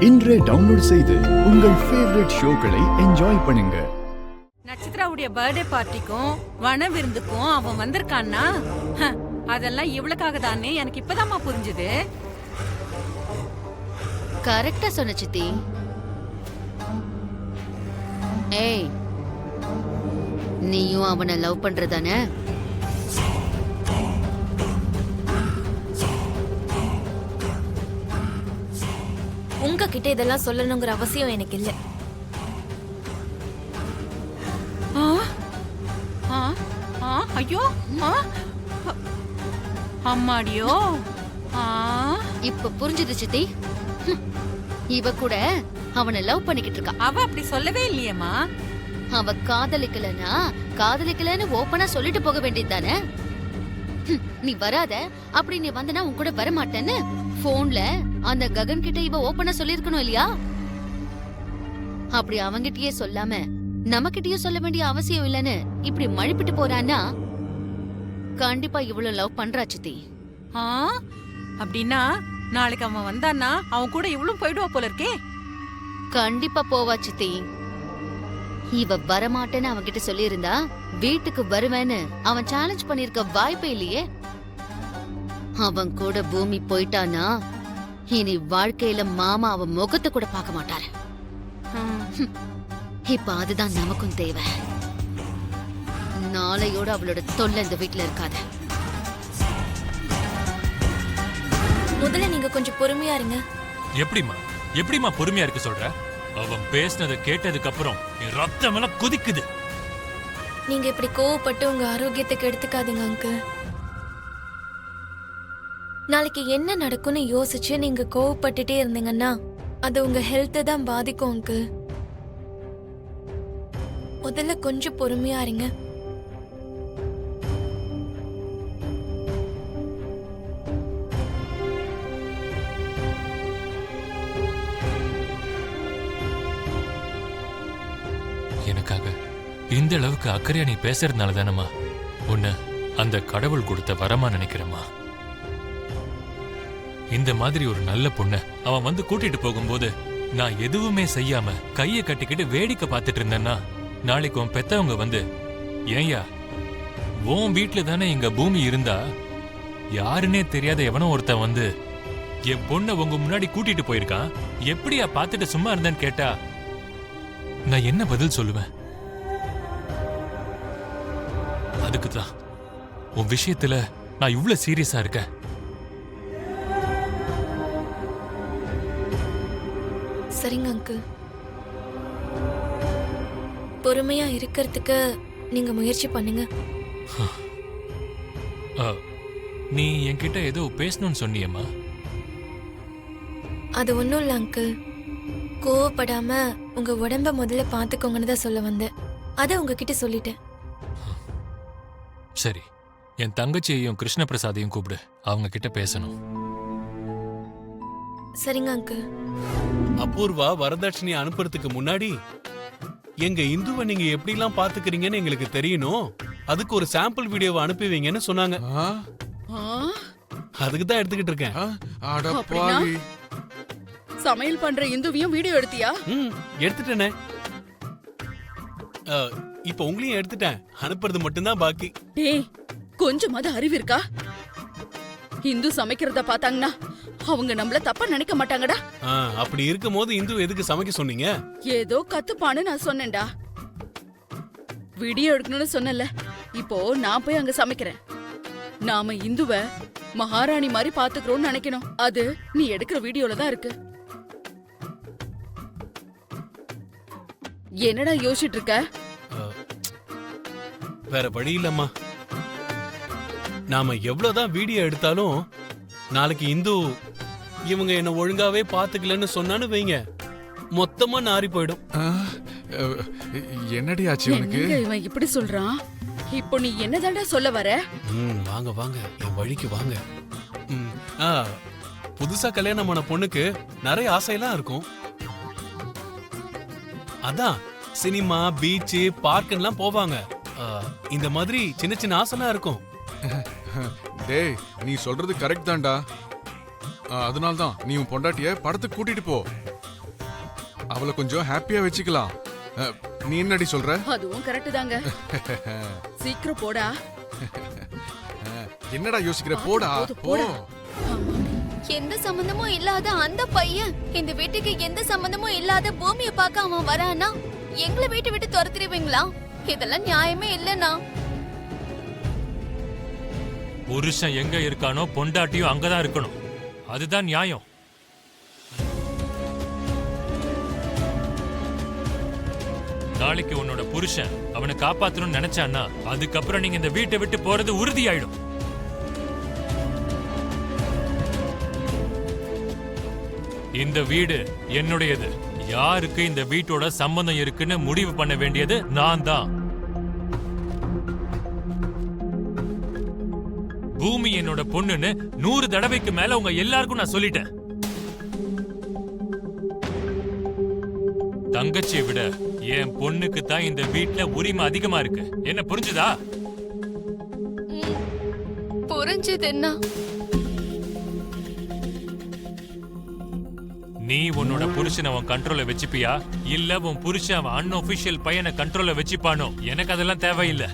இன்றே டவுன்லோட் செய்து உங்கள் ஃபேவரட் ஷோக்களை என்ஜாய் பண்ணுங்க. நட்சத்திராவுடைய பர்த்டே பார்ட்டிக்கும் வன விருந்துக்கும் அவன் வந்திருக்கான்னா அதெல்லாம் இவளுக்காக தானே எனக்கு இப்பதாம்மா புரிஞ்சுது. கரெக்டா சொன்ன சித்தி. ஏய், நீயும் அவனை லவ் பண்றதானே? உங்ககிட்ட இதெல்லாம் சொல்லணுங்கிற அவசியம் எனக்கு இல்ல. ஐயோ அம்மாடியோ, இப்ப புரிஞ்சுது சித்தி. இவ கூட அவனை லவ் பண்ணிக்கிட்டு இருக்கா. அவ அப்படி சொல்லவே இல்லையேம்மா. அவ காதலிக்கலன்னு ஓப்பனா சொல்லிட்டு போக வேண்டியது தானே. நீ வராத, அப்படி நீ வந்தனா உன் கூட வர மாட்டேன்னு போன்ல அந்த ககன் கிட்ட இவ ஓப்பனா சொல்லிருக்கணும் இல்லையா? அப்படி அவங்கிட்டயே சொல்லாம நமக்கிட்டயும் சொல்ல வேண்டிய அவசியம் இல்லன்னு இப்படி மழுப்பிட்டு போறான்னா கண்டிப்பா இவ்வளவு லவ் பண்றா சித்தி. அப்படின்னா நாளைக்கு அவன் வந்தான்னா அவன் கூட இவ்வளவு போயிடுவா போல இருக்கே. கண்டிப்பா போவா சித்தி. இவ வரமாட்டேன்னு அவன்கிட்ட சொல்லியிருந்தா வீட்டுக்கு வருவேன்னு அவன் சேலஞ்ச் பண்ணிருக்க வாய்ப்பே இல்லையே. அவன் கூட பூமி போயிட்டானா இனி வாழ்க்கையில மாமா அவன் முகத்தை கூட பார்க்க மாட்டாரு. இப்ப அதுதான் நமக்கும் தேவை. நாளையோட அவளோட தொல்லை இந்த வீட்டுல இருக்காத. முதல்ல நீங்க கொஞ்சம் பொறுமையா இருங்க. எப்படிமா பொறுமையா இருக்க சொல்ற? அவன் பேசினதை கேட்டதுக்கு அப்புறம் என் ரத்தம் எல்லாம் கொதிக்குது. நீங்க இப்படி கோவப்பட்டு உங்க ஆரோக்கியத்துக்கு எடுத்துக்காதீங்க அங்கிள். நாளைக்கு என்ன நடக்கும்னு யோசிச்சு நீங்க கோவப்பட்டுட்டே இருந்தீங்கன்னா அது உங்க ஹெல்த்தை தான் பாதிக்கும் அங்கிள். முதல்ல கொஞ்சம் பொறுமையா இருங்க. எனக்காக இந்த அளவுக்கு அக்கறையா நீ பேசுறதுனால தானம்மா உன்னை அந்த கடவுள் கொடுத்த வரமா நினைக்கிறேம்மா. இந்த மாதிரி ஒரு நல்ல பொண்ண அவன் வந்து கூட்டிட்டு போகும்போது நான் எதுவுமே செய்யாம கையை கட்டிக்கிட்டு வேடிக்கை பார்த்துட்டு இருந்தேன்னா நாளைக்கு உன் பெத்தவங்க வந்து, ஏன்யா உன் வீட்டுல தானே எங்க பூமி இருந்தா யாருன்னே தெரியாத எவனோ ஒருத்தன் வந்து என் பொண்ண உங்க முன்னாடி கூட்டிட்டு போயிருக்கான், எப்படியா பார்த்துட்டு சும்மா இருந்தேன்னு கேட்டா நான் என்ன பதில் சொல்லுவேன்? அதுக்குதான் உன் விஷயத்துல நான் இவ்வளவு சீரியஸா இருக்கேன். சரிங்க அங்கிள், பொறுமையா இருக்கிறதுக்கு நீங்க முயற்சி பண்ணுங்க. நீ என்கிட்ட ஏதோ பேசணும்னு சொன்னியம்மா. அது ஒண்ணும் இல்ல அங்கிள். கோவப்படாம உங்க உடம்ப முதல்ல பாத்துக்கோங்கன்னு தான் சொல்ல வந்தேன். அத உங்ககிட்ட சொல்லிட்டேன். சரி, என் தங்கச்சியையும் கிருஷ்ண பிரசாதையும் கூப்பிடு, அவங்க கிட்ட பேசணும். சரிங்க அங்கிள். அபூர்வா வரதட்சணை அனுப்புறதுக்கு முன்னாடி எங்க இந்துவை நீங்க எப்படி எல்லாம் பாத்துக்கிறீங்கன்னு எங்களுக்கு தெரியணும், அதுக்கு ஒரு சாம்பிள் வீடியோவை அனுப்புவீங்கன்னு சொன்னாங்க. அதுக்கு தான் எடுத்துக்கிட்டு இருக்கேன். சமையல் பண்ற இந்துவையும் வீடியோ எடுத்தியா? எடுத்துட்டேனே. இப்ப உங்களையும் எடுத்துட்டேன், அனுப்புறது மட்டும்தான் பாக்கி. டேய், கொஞ்சமாவது அறிவு இருக்கா? இந்து சமைக்கிறத பார்த்தாங்கன்னா அவங்க நம்மள தப்பா நினைக்க மாட்டாங்கடா. அப்படி இருக்கும் போது இந்து எதுக்கு சமைக்க சொன்னீங்க? ஏதோ கத்துப்பான்னு நான் சொன்னேன்டா. வீடியோ எடுக்கணும்னு சொன்னல, இப்போ நான் போய் அங்க சமைக்கிறேன். நாம இந்துவ மகாராணி மாதிரி பாத்துக்கிறோம்னு நினைக்கணும். அது நீ எடுக்கிற வீடியோல தான் இருக்கு. என்னடா யோசிச்சுட்டு இருக்க? வேற வழி இல்லம்மா. நாம எவ்வளவுதான் வீடியோ எடுத்தாலும் நாளைக்கு இந்து இவங்க என்ன ஒழுங்காவே பாத்துக்கலன்னு சொன்னான்னு வைங்க, மொத்தமா நாரி போயிடும். என்னடி ஆச்சு உனக்கு? இவன் இப்படி சொல்றான். இப்போ நீ என்னதாண்டா சொல்ல வர? வாங்க வாங்க, என் வழிக்கு வாங்க. புதுசா கல்யாணமான பொண்ணுக்கு நிறைய ஆசையெல்லாம் இருக்கும். அதான் சினிமா, பீச், பார்க்லாம் போவாங்க. இந்த மாதிரி சின்ன சின்ன ஆசைலாம் இருக்கும். டேய், நீ சொல்றது கரெக்ட் தான்டா. அதனால தான் நீ உன் பொண்டாட்டிய படத்துக்கு கூட்டிட்டு போ. அவளை கொஞ்சம் ஹாப்பியா வச்சுக்கலாம். நீ என்னடி சொல்ற? அதுவும் கரெக்ட் தாங்க. சீக்கிரம் போடா. என்னடா யோசிக்கிற? போடா போ. எந்த சம்பந்தமும் இல்லாத அந்த பையன் இந்த வீட்டுக்கு எந்த சம்பந்தமும் இல்லாத பூமியை பார்க்க அவன் வரானா எங்களை வீட்டை விட்டு துரத்திடுவீங்களா? இதெல்லாம் நியாயமே இல்லனா. புருஷன் எங்க இருக்கானோ பொண்டாட்டியும் அங்கதான் இருக்கணும். அதுதான் நியாயம். நாளைக்கு உன்னோட புருஷன் அவனை காப்பாத்தணும்னு நினைச்சான்னா அதுக்கப்புறம் நீங்க இந்த வீட்டை விட்டு போறது உறுதியாயிடும். இந்த வீடு என்னுடையது. யாருக்கு இந்த வீட்டோட சம்பந்தம் இருக்குன்னு முடிவு பண்ண வேண்டியது நான் தான். பூமி என்னோட பொண்ணுன்னு 100 தடவைக்கு மேல உங்க எல்லாருக்கும் நான் சொல்லிட்டேன். தங்கச்சியை விட என் பொண்ணுக்கு தான் இந்த வீட்ல உரிமை அதிகமா இருக்கு. என்ன புரிஞ்சுதா? புரிஞ்சது என்ன? நீ உன்னோட புருஷனை அவன் கண்ட்ரோல வச்சுப்பியா இல்ல உன் புருஷன் அவன் அன்ஆபிஷியல் பையனை கண்ட்ரோல வச்சுப்பானோ? எனக்கு அதெல்லாம் தேவையில்லை.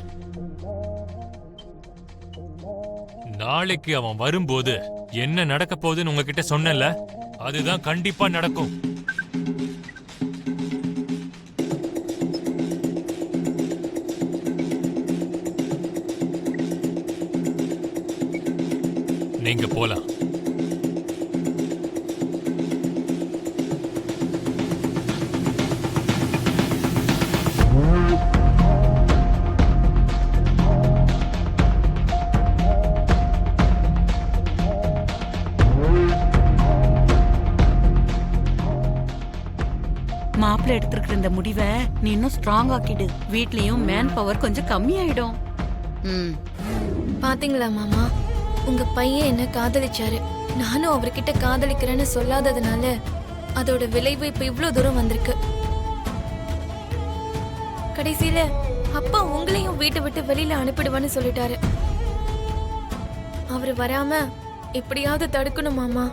நாளைக்கு அவன் வரும்போது என்ன நடக்க போகுதுன்னு உங்ககிட்ட சொன்னல, அதுதான் கண்டிப்பா நடக்கும். நீங்க போலாம். மாப்பிள்ள எடுத்திருக்கிற இந்த முடிவை நீ இன்னும் ஸ்ட்ராங் ஆக்கிடு. வீட்லயும் மேன் பவர் கொஞ்சம் கம்மியாயிடும். பாத்தீங்களா மாமா, உங்க பையன் என்ன காதலிச்சாரு. நானும் அவர்கிட்ட காதலிக்கிறேன்னு சொல்லாததுனால அதோட விளைவு இப்ப இவ்ளோ தூரம் வந்திருக்கு. கடைசியில அப்பா உங்களையும் வீட்டை விட்டு வெளியில அனுப்பிடுவான்னு சொல்லிட்டாரு. அவரு வராம எப்படியாவது தடுக்கணும் மாமா.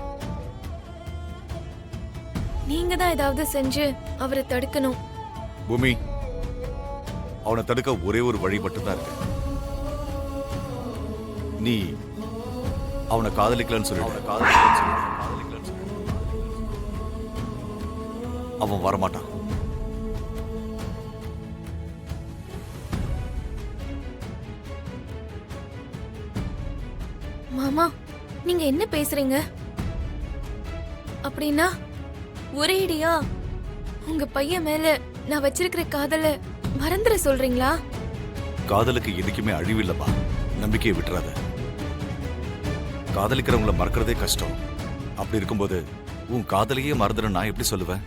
நீங்க தான் ஏதாவது செஞ்சு அவரை தடுக்கணும். பூமி, அவனை தடுக்க ஒரே ஒரு வழி மட்டும்தான் இருக்கு. நீ அவனை காதலிக்கலன்னு சொல்லிடு. அவன் வரமாட்டான். மாமா, நீங்க என்ன பேசுறீங்க? அப்படின்னா ஒரேடியா உங்க பையன் மேல நான் வச்சிருக்கிற காதல மறந்துட சொல்றீங்களா? காதலுக்கு எதுக்குமே அழிவில்லப்பா. நம்பிக்கையை விட்டுறாத. காதலிக்கிறவங்களை மறக்கிறதே கஷ்டம். அப்படி இருக்கும்போது உன் காதலையே மறந்துட நான் எப்படி சொல்லுவேன்?